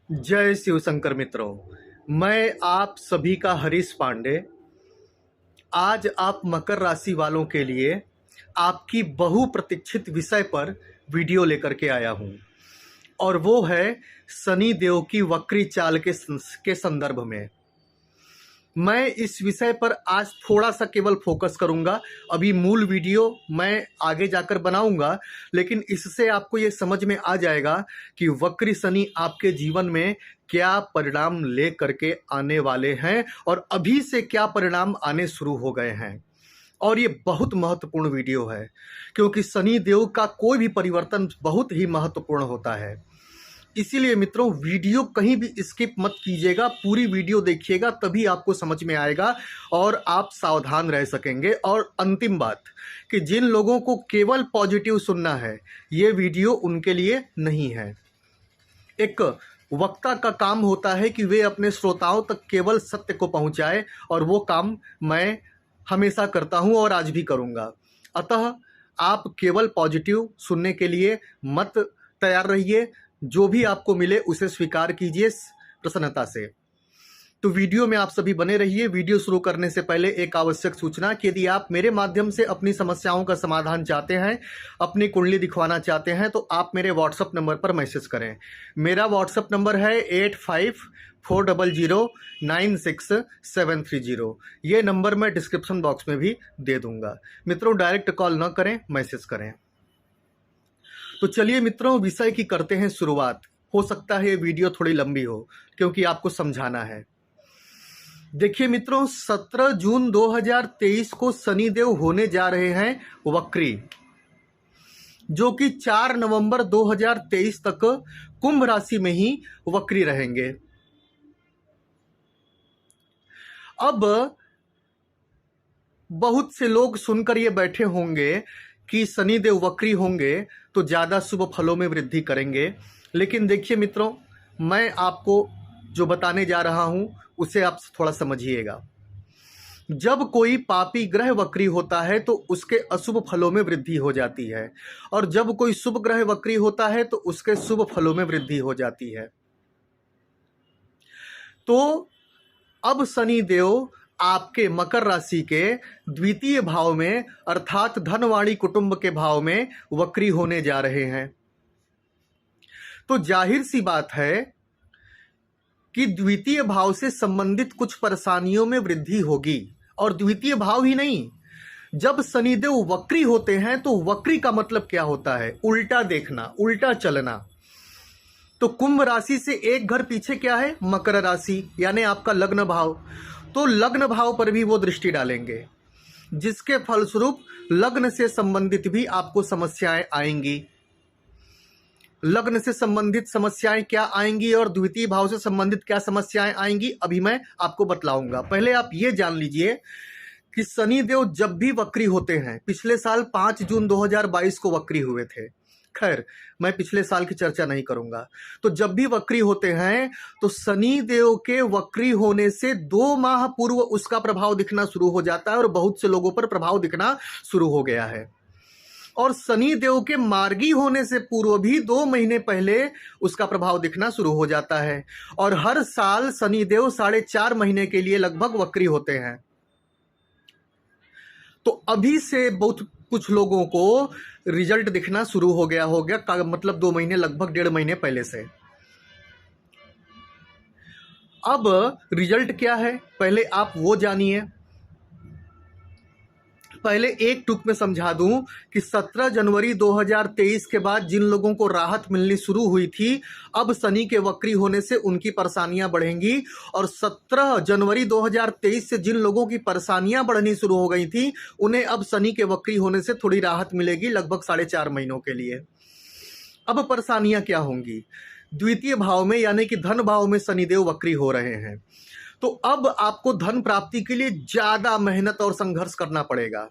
जय शिव शंकर मित्रों। मैं आप सभी का हरीश पांडे आज आप मकर राशि वालों के लिए आपकी बहुप्रतीक्षित विषय पर वीडियो लेकर के आया हूं और वो है शनि देव की वक्री चाल के संदर्भ में। मैं इस विषय पर आज थोड़ा सा केवल फोकस करूंगा। अभी मूल वीडियो मैं आगे जाकर बनाऊंगा, लेकिन इससे आपको ये समझ में आ जाएगा कि वक्री शनि आपके जीवन में क्या परिणाम ले करके आने वाले हैं और अभी से क्या परिणाम आने शुरू हो गए हैं। और ये बहुत महत्वपूर्ण वीडियो है क्योंकि शनि देव का कोई भी परिवर्तन बहुत ही महत्वपूर्ण होता है। इसीलिए मित्रों, वीडियो कहीं भी स्किप मत कीजिएगा, पूरी वीडियो देखिएगा, तभी आपको समझ में आएगा और आप सावधान रह सकेंगे। और अंतिम बात कि जिन लोगों को केवल पॉजिटिव सुनना है, ये वीडियो उनके लिए नहीं है। एक वक्ता का काम होता है कि वे अपने श्रोताओं तक केवल सत्य को पहुंचाए, और वो काम मैं हमेशा करता हूं और आज भी करूंगा। अतः आप केवल पॉजिटिव सुनने के लिए मत तैयार रहिए, जो भी आपको मिले उसे स्वीकार कीजिए प्रसन्नता से। तो वीडियो में आप सभी बने रहिए। वीडियो शुरू करने से पहले एक आवश्यक सूचना कि यदि आप मेरे माध्यम से अपनी समस्याओं का समाधान चाहते हैं, अपनी कुंडली दिखवाना चाहते हैं, तो आप मेरे व्हाट्सएप नंबर पर मैसेज करें। मेरा व्हाट्सएप नंबर है 8540096730। ये नंबर मैं डिस्क्रिप्शन बॉक्स में भी दे दूंगा। मित्रों, डायरेक्ट कॉल न करें, मैसेज करें। तो चलिए मित्रों, विषय की करते हैं शुरुआत। हो सकता है ये वीडियो थोड़ी लंबी हो क्योंकि आपको समझाना है। देखिए मित्रों, 17 जून 2023 को शनिदेव होने जा रहे हैं वक्री, जो कि 4 नवंबर 2023 तक कुंभ राशि में ही वक्री रहेंगे। अब बहुत से लोग सुनकर ये बैठे होंगे कि शनिदेव वक्री होंगे तो ज़्यादा शुभ फलों में वृद्धि करेंगे। लेकिन देखिए मित्रों, मैं आपको जो बताने जा रहा हूं उसे आप थोड़ा समझिएगा। जब कोई पापी ग्रह वक्री होता है तो उसके अशुभ फलों में वृद्धि हो जाती है, और जब कोई शुभ ग्रह वक्री होता है तो उसके शुभ फलों में वृद्धि हो जाती है। तो अब शनि देव आपके मकर राशि के द्वितीय भाव में अर्थात धनवाणी कुटुंब के भाव में वक्री होने जा रहे हैं। तो जाहिर सी बात है कि द्वितीय भाव से संबंधित कुछ परेशानियों में वृद्धि होगी। और द्वितीय भाव ही नहीं, जब शनिदेव वक्री होते हैं तो वक्री का मतलब क्या होता है? उल्टा देखना, उल्टा चलना। तो कुंभ राशि से एक घर पीछे क्या है? मकर राशि, यानी आपका लग्न भाव। तो लग्न भाव पर भी वो दृष्टि डालेंगे, जिसके फलस्वरूप लग्न से संबंधित भी आपको समस्याएं आएंगी। लग्न से संबंधित समस्याएं क्या आएंगी और द्वितीय भाव से संबंधित क्या समस्याएं आएंगी, अभी मैं आपको बतलाऊंगा। पहले आप ये जान लीजिए कि शनिदेव जब भी वक्री होते हैं, पिछले साल 5 जून 2022 को वक्री हुए थे। खैर, मैं पिछले साल की चर्चा नहीं करूंगा। तो जब भी वक्री होते हैं तो शनि देव के वक्री होने से 2 माह पूर्व उसका प्रभाव दिखना शुरू हो जाता है, और बहुत से लोगों पर प्रभाव दिखना शुरू हो गया है। और शनि देव के मार्गी होने से पूर्व भी 2 महीने पहले उसका प्रभाव दिखना शुरू हो जाता है। और हर साल शनि देव 4.5 महीने के लिए लगभग वक्री होते हैं। तो अभी से बहुत कुछ लोगों को रिजल्ट दिखना शुरू हो गया का मतलब 2 महीने, लगभग 1.5 महीने पहले से। अब रिजल्ट क्या है, पहले आप वो जानिए। पहले एक टूक में समझा दूं कि 17 जनवरी 2023 के बाद जिन लोगों को राहत मिलनी शुरू हुई थी, अब शनि के वक्री होने से उनकी परेशानियां बढ़ेंगी। और 17 जनवरी 2023 से जिन लोगों की परेशानियां बढ़नी शुरू हो गई थी, उन्हें अब शनि के वक्री होने से थोड़ी राहत मिलेगी, लगभग 4.5 महीनों के लिए। अब परेशानियां क्या होंगी? द्वितीय भाव में यानी कि धन भाव में शनिदेव वक्री हो रहे हैं, तो अब आपको धन प्राप्ति के लिए ज्यादा मेहनत और संघर्ष करना पड़ेगा।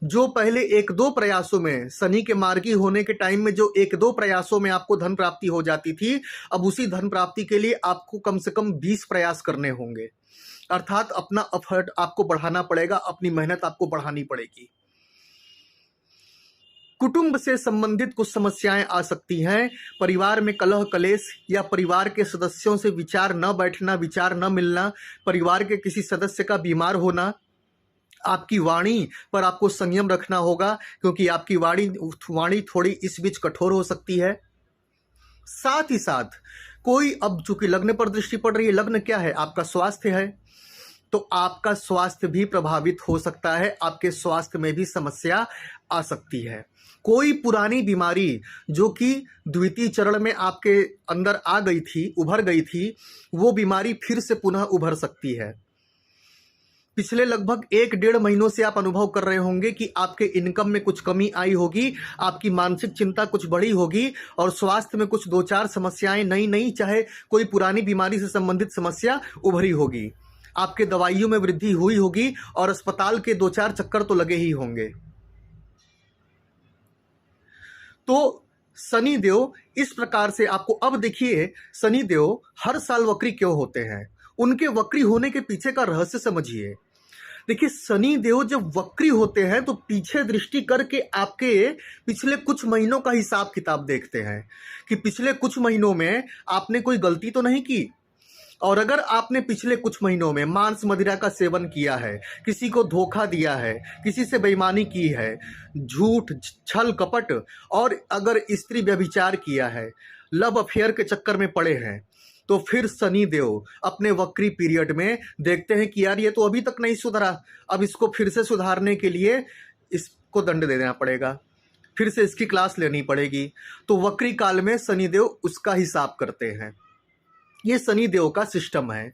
जो पहले 1-2 प्रयासों में, शनि के मार्गी होने के टाइम में जो 1-2 प्रयासों में आपको धन प्राप्ति हो जाती थी, अब उसी धन प्राप्ति के लिए आपको कम से कम 20 प्रयास करने होंगे। अर्थात अपना एफर्ट आपको बढ़ाना पड़ेगा, अपनी मेहनत आपको बढ़ानी पड़ेगी। कुटुंब से संबंधित कुछ समस्याएं आ सकती हैं। परिवार में कलह कलेश या परिवार के सदस्यों से विचार न बैठना, विचार न मिलना, परिवार के किसी सदस्य का बीमार होना। आपकी वाणी पर आपको संयम रखना होगा, क्योंकि आपकी वाणी थोड़ी इस बीच कठोर हो सकती है। साथ ही साथ कोई, अब चूंकि लग्न पर दृष्टि पड़ रही है, लग्न क्या है? आपका स्वास्थ्य है, तो आपका स्वास्थ्य भी प्रभावित हो सकता है, आपके स्वास्थ्य में भी समस्या आ सकती है। कोई पुरानी बीमारी जो कि द्वितीय चरण में आपके अंदर आ गई थी, उभर गई थी, वो बीमारी फिर से पुनः उभर सकती है। पिछले लगभग 1-1.5 महीनों से आप अनुभव कर रहे होंगे कि आपके इनकम में कुछ कमी आई होगी, आपकी मानसिक चिंता कुछ बढ़ी होगी और स्वास्थ्य में कुछ 2-4 समस्याएं नई चाहे कोई पुरानी बीमारी से संबंधित समस्या उभरी होगी। आपके दवाइयों में वृद्धि हुई होगी और अस्पताल के 2-4 चक्कर तो लगे ही होंगे। तो शनि देव इस प्रकार से आपको, अब देखिए शनि देव हर साल वक्री क्यों होते हैं, उनके वक्री होने के पीछे का रहस्य समझिए। देखिए शनि देव जब वक्री होते हैं तो पीछे दृष्टि करके आपके पिछले कुछ महीनों का हिसाब किताब देखते हैं कि पिछले कुछ महीनों में आपने कोई गलती तो नहीं की। और अगर आपने पिछले कुछ महीनों में मांस मदिरा का सेवन किया है, किसी को धोखा दिया है, किसी से बेईमानी की है, झूठ छल कपट, और अगर स्त्री व्यभिचार किया है, लव अफेयर के चक्कर में पड़े हैं, तो फिर शनि देव अपने वक्री पीरियड में देखते हैं कि यार ये तो अभी तक नहीं सुधरा, अब इसको फिर से सुधारने के लिए इसको दंड दे देना पड़ेगा, फिर से इसकी क्लास लेनी पड़ेगी। तो वक्री काल में शनि देव उसका हिसाब करते हैं। ये शनि देव का सिस्टम है।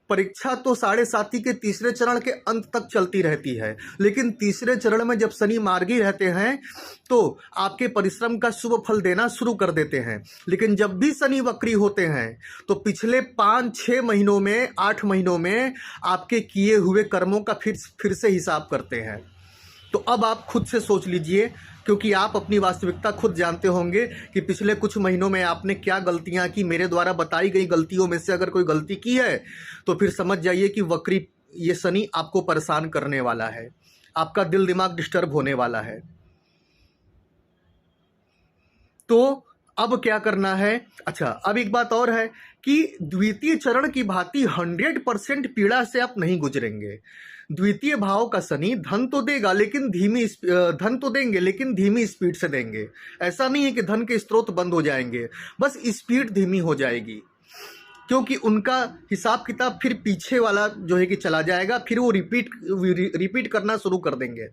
परीक्षा तो 7.5 के तीसरे चरण के अंत तक चलती रहती है, लेकिन तीसरे चरण में जब शनि मार्गी रहते हैं तो आपके परिश्रम का शुभ फल देना शुरू कर देते हैं। लेकिन जब भी शनि वक्री होते हैं तो पिछले 5-6 महीनों में, 8 महीनों में आपके किए हुए कर्मों का फिर से हिसाब करते हैं। तो अब आप खुद से सोच लीजिए, क्योंकि आप अपनी वास्तविकता खुद जानते होंगे कि पिछले कुछ महीनों में आपने क्या गलतियां की। मेरे द्वारा बताई गई गलतियों में से अगर कोई गलती की है तो फिर समझ जाइए कि वक्री ये शनि आपको परेशान करने वाला है, आपका दिल दिमाग डिस्टर्ब होने वाला है। तो अब क्या करना है? अच्छा, अब एक बात और है कि द्वितीय चरण की भांति 100% पीड़ा से आप नहीं गुजरेंगे। द्वितीय भाव का शनि धन तो देगा, लेकिन धन तो देंगे लेकिन धीमी स्पीड से देंगे। ऐसा नहीं है कि धन के स्रोत बंद हो जाएंगे, बस स्पीड धीमी हो जाएगी, क्योंकि उनका हिसाब किताब फिर पीछे वाला जो है कि चला जाएगा, फिर वो रिपीट करना शुरू कर देंगे।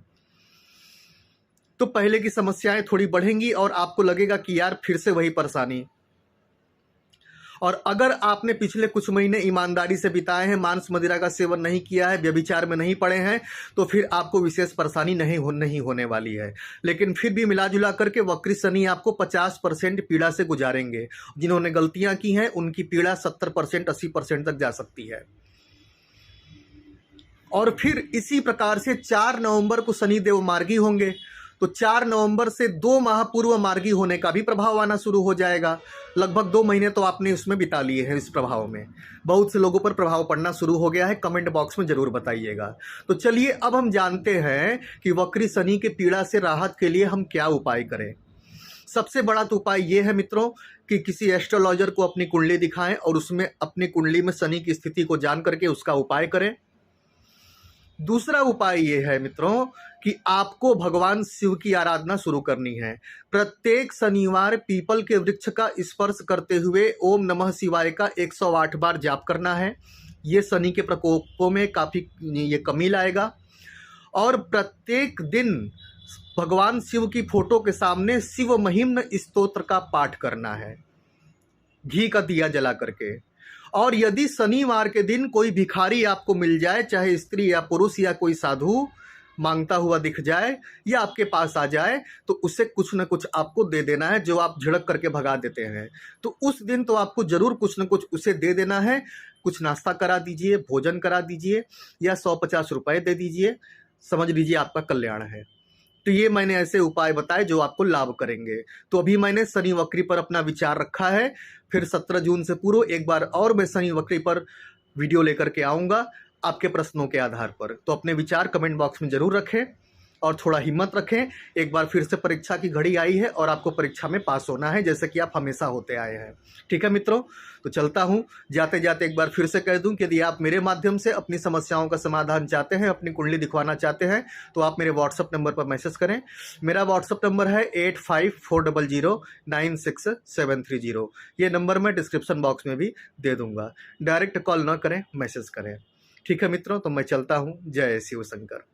तो पहले की समस्याएं थोड़ी बढ़ेंगी और आपको लगेगा कि यार फिर से वही परेशानी। और अगर आपने पिछले कुछ महीने ईमानदारी से बिताए हैं, मांस मदिरा का सेवन नहीं किया है, व्यभिचार में नहीं पड़े हैं, तो फिर आपको विशेष परेशानी नहीं होने वाली है। लेकिन फिर भी मिला जुला करके वक्री शनि आपको 50% पीड़ा से गुजारेंगे। जिन्होंने गलतियां की हैं उनकी पीड़ा 70%, 80% तक जा सकती है। और फिर इसी प्रकार से 4 नवंबर को शनि देव मार्गी होंगे, तो 4 नवंबर से 2 माह पूर्व मार्गी होने का भी प्रभाव आना शुरू हो जाएगा। लगभग 2 महीने तो आपने उसमें बिता लिए हैं इस प्रभाव में। बहुत से लोगों पर प्रभाव पड़ना शुरू हो गया है, कमेंट बॉक्स में जरूर बताइएगा। तो चलिए अब हम जानते हैं कि वक्री शनि के पीड़ा से राहत के लिए हम क्या उपाय करें। सबसे बड़ा तो उपाय ये है मित्रों कि किसी एस्ट्रोलॉजर को अपनी कुंडली दिखाएं और उसमें अपनी कुंडली में शनि की स्थिति को जान करके उसका उपाय करें। दूसरा उपाय यह है मित्रों कि आपको भगवान शिव की आराधना शुरू करनी है। प्रत्येक शनिवार पीपल के वृक्ष का स्पर्श करते हुए ओम नमः शिवाय का 108 बार जाप करना है। ये शनि के प्रकोपों में काफ़ी ये कमी लाएगा। और प्रत्येक दिन भगवान शिव की फोटो के सामने शिव महिम्न स्तोत्र का पाठ करना है, घी का दिया जला करके। और यदि शनिवार के दिन कोई भिखारी आपको मिल जाए, चाहे स्त्री या पुरुष या कोई साधु मांगता हुआ दिख जाए या आपके पास आ जाए, तो उसे कुछ न कुछ आपको दे देना है जो आप झिड़क करके भगा देते हैं। तो उस दिन तो आपको जरूर कुछ न कुछ उसे दे देना है। कुछ नाश्ता करा दीजिए, भोजन करा दीजिए या 150 रुपये दे दीजिए, समझ लीजिए आपका कल्याण है। तो ये मैंने ऐसे उपाय बताए जो आपको लाभ करेंगे। तो अभी मैंने शनि वक्री पर अपना विचार रखा है, फिर 17 जून से पूर्व एक बार और मैं शनि वक्री पर वीडियो लेकर के आऊँगा आपके प्रश्नों के आधार पर। तो अपने विचार कमेंट बॉक्स में जरूर रखें और थोड़ा हिम्मत रखें। एक बार फिर से परीक्षा की घड़ी आई है और आपको परीक्षा में पास होना है, जैसे कि आप हमेशा होते आए हैं। ठीक है मित्रों, तो चलता हूँ। जाते जाते एक बार फिर से कह दूं कि यदि आप मेरे माध्यम से अपनी समस्याओं का समाधान चाहते हैं, अपनी कुंडली दिखवाना चाहते हैं, तो आप मेरे व्हाट्सअप नंबर पर मैसेज करें। मेरा व्हाट्सअप नंबर है 8540096730। ये नंबर मैं डिस्क्रिप्शन बॉक्स में भी दे दूंगा। डायरेक्ट कॉल ना करें, मैसेज करें। ठीक है मित्रों, तो मैं चलता हूँ। जय शिव शंकर।